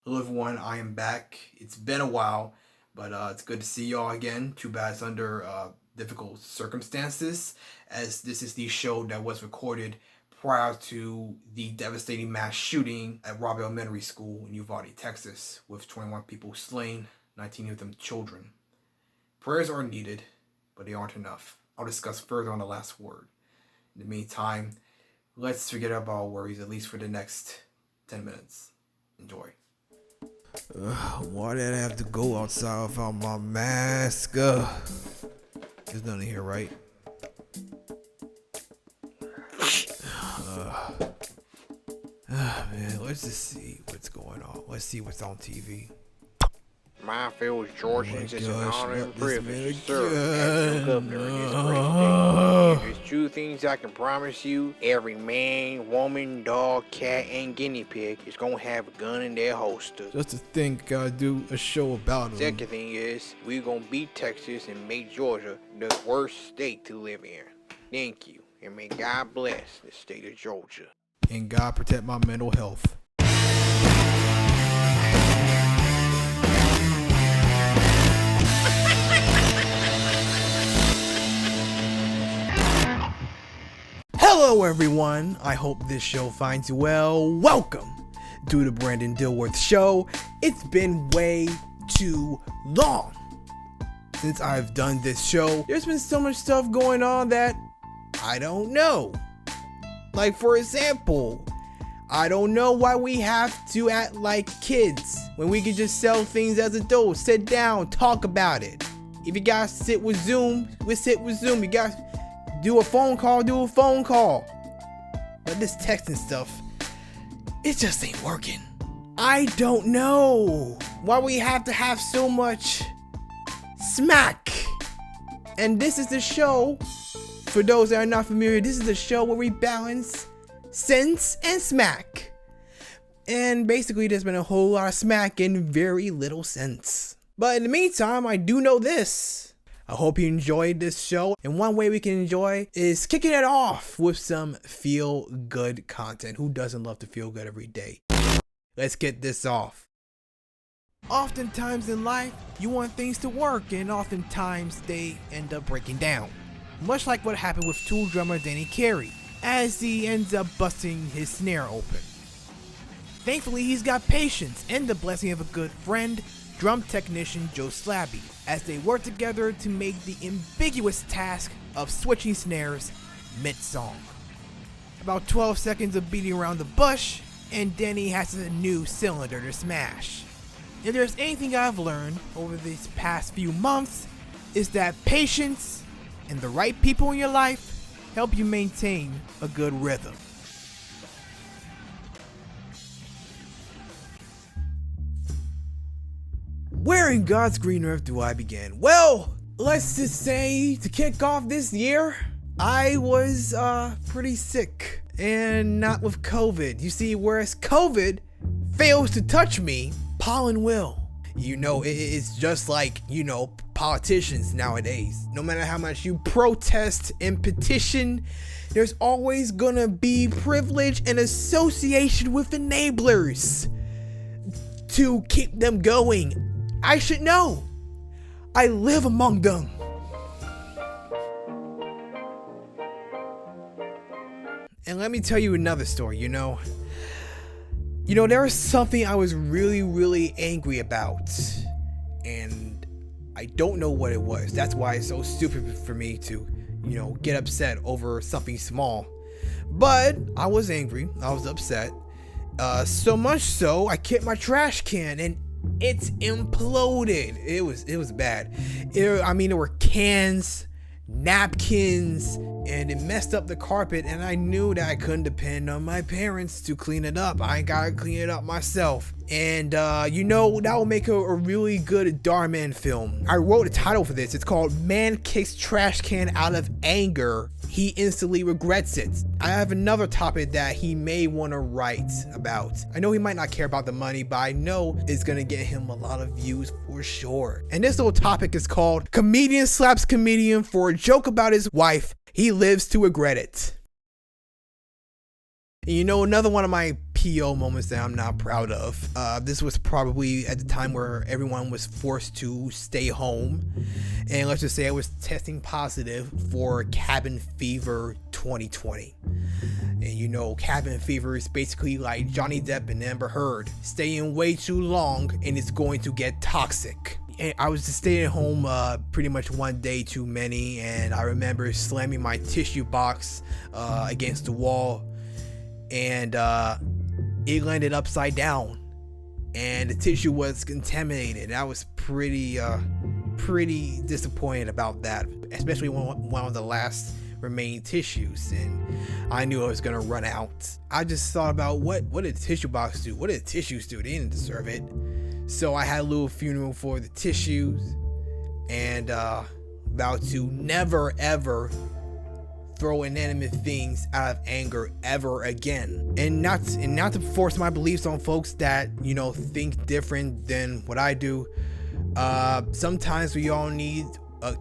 Hello everyone, I am back. It's been a while, but it's good to see y'all again. Too bad it's under difficult circumstances, as this is the show that was recorded prior to the devastating mass shooting at Robb Elementary School in Uvalde, Texas, with 21 people slain, 19 of them children. Prayers are needed, but they aren't enough. I'll discuss further on the last word. In the meantime, let's forget about our worries, at least for the next 10 minutes. Enjoy. Why did I have to go outside without my mask? There's nothing here, right? Man, let's just see what's going on. Let's see what's on TV. Myfield Georgians is an honor and privilege to serve again. as your governor in this great state. There's two things I can promise you. Every man, woman, dog, cat, and guinea pig is gonna have a gun in their holster. Just to think, gotta do a show about them. Second thing is, we're gonna beat Texas and make Georgia the worst state to live in. Thank you, and may God bless the state of Georgia. And God protect my mental health. Hello everyone, I hope this show finds you well. Welcome to the Brandon Dilworth Show. It's been way too long since I've done this show. There's been so much stuff going on that I don't know. Like, for example, I don't know why we have to act like kids when we can just sell things as adults. Sit down, talk about it. If you guys sit with Zoom, we sit with Zoom. You guys do a phone call, do a phone call. But this texting stuff, it just ain't working. I don't know why we have to have so much smack. And this is the show, for those that are not familiar, this is the show where we balance sense and smack. And basically there's been a whole lot of smack and very little sense. But in the meantime, I do know this. I hope you enjoyed this show. And one way we can enjoy is kicking it off with some feel good content. Who doesn't love to feel good every day? Let's get this off. Oftentimes in life, you want things to work, and oftentimes they end up breaking down. Much like what happened with Tool drummer Danny Carey, as he ends up busting his snare open. Thankfully, he's got patience and the blessing of a good friend, drum technician Joe Slabby, as they work together to make the ambiguous task of switching snares mid-song. About 12 seconds of beating around the bush, and Danny has a new cylinder to smash. If there's anything I've learned over these past few months, is that patience and the right people in your life help you maintain a good rhythm. Where in God's green earth do I begin? Well, let's just say to kick off this year, I was pretty sick, and not with COVID. You see, whereas COVID fails to touch me, pollen will. You know, it's just like, politicians nowadays. No matter how much you protest and petition, there's always gonna be privilege and association with enablers to keep them going. I should know. I live among them. And let me tell you another story, there was something I was really angry about, and I don't know what it was. That's why it's so stupid for me to, get upset over something small. But I was angry. I was upset. So much so, I kicked my trash can, and it's imploded. It was bad. There were cans, napkins, and it messed up the carpet, and I knew that I couldn't depend on my parents to clean it up. I gotta clean it up myself. And that will make a really good Darman film. I wrote a title for this. It's called Man Kicks Trash Can Out of Anger. He instantly regrets it. I have another topic that he may want to write about. I know he might not care about the money, but I know it's gonna get him a lot of views for sure. And this little topic is called Comedian Slaps Comedian for a Joke About His Wife. He Lives to Regret It. And you know, another one of my PO moments that I'm not proud of. This was probably at the time where everyone was forced to stay home. And let's just say I was testing positive for cabin fever 2020. And you know, cabin fever is basically like Johnny Depp and Amber Heard staying way too long and it's going to get toxic. And I was just staying at home pretty much one day too many, and I remember slamming my tissue box against the wall, and it landed upside down, and the tissue was contaminated. I was pretty disappointed about that, especially one of the last remaining tissues, and I knew I was gonna run out. I just thought about what did the tissue box do? What did the tissues do? They didn't deserve it. So I had a little funeral for the tissues, and vowed to never ever throw inanimate things out of anger ever again, and not to force my beliefs on folks that, you know, think different than what I do. Sometimes we all need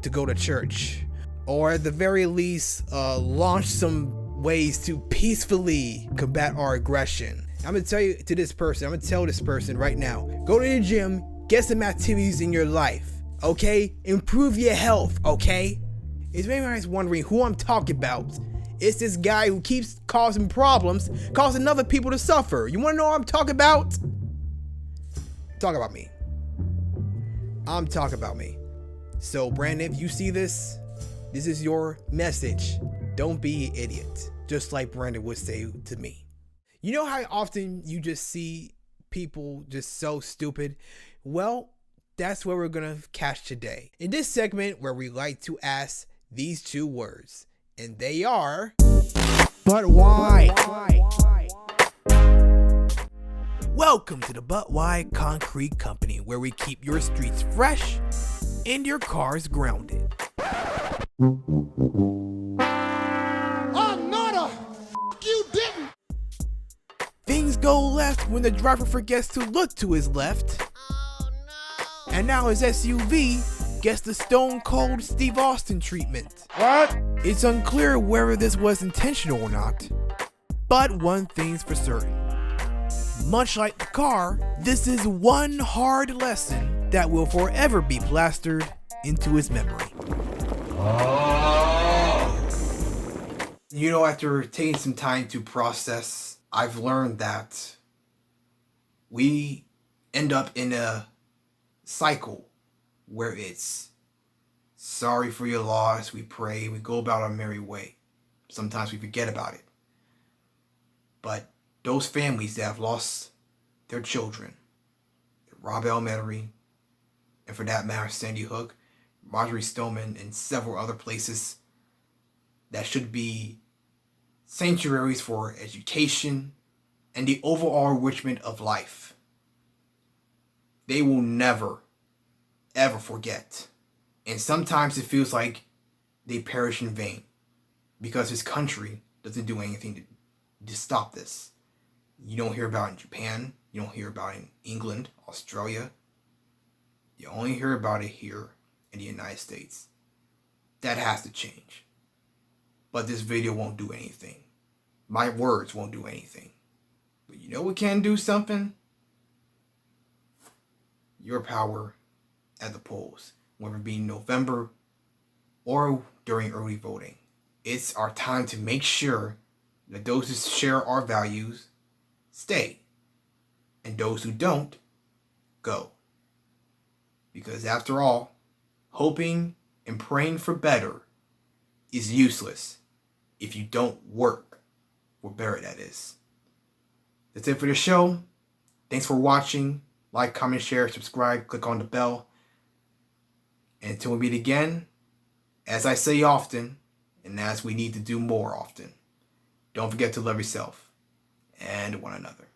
to go to church, or at the very least launch some ways to peacefully combat our aggression. I'm gonna tell this person right now, go to the gym, get some activities in your life, okay? Improve your health, okay? If anybody's wondering who I'm talking about, it's this guy who keeps causing problems, causing other people to suffer. You wanna know what I'm talking about? Talk about me. I'm talking about me. So Brandon, if you see this is your message. Don't be an idiot, just like Brandon would say to me. You know how often you just see people just so stupid? Well, that's what we're gonna catch today. In this segment where we like to ask these two words, and they are, but why? Welcome to the But Why Concrete Company, where we keep your streets fresh and your cars grounded. Things go left when the driver forgets to look to his left. Oh, no. And now his SUV gets the Stone Cold Steve Austin treatment. What? It's unclear whether this was intentional or not, but one thing's for certain. Much like the car, this is one hard lesson that will forever be plastered into his memory. You know, after taking some time to process, I've learned that we end up in a cycle where it's sorry for your loss, we pray, we go about our merry way. Sometimes we forget about it. But those families that have lost their children, Rob Elementary, and for that matter, Sandy Hook, Marjorie Stoneman, and several other places that should be sanctuaries for education and the overall enrichment of life. They will never, ever forget. And sometimes it feels like they perish in vain because this country doesn't do anything to stop this. You don't hear about it in Japan. You don't hear about it in England, Australia. You only hear about it here in the United States. That has to change. But this video won't do anything. My words won't do anything. But you know what can do something? Your power at the polls, whether it be in November or during early voting. It's our time to make sure that those who share our values stay, and those who don't, go. Because after all, hoping and praying for better is useless if you don't work for better, that is. That's it for the show. Thanks for watching. Like, comment, share, subscribe, click on the bell. And until we meet again, as I say often, and as we need to do more often, don't forget to love yourself and one another.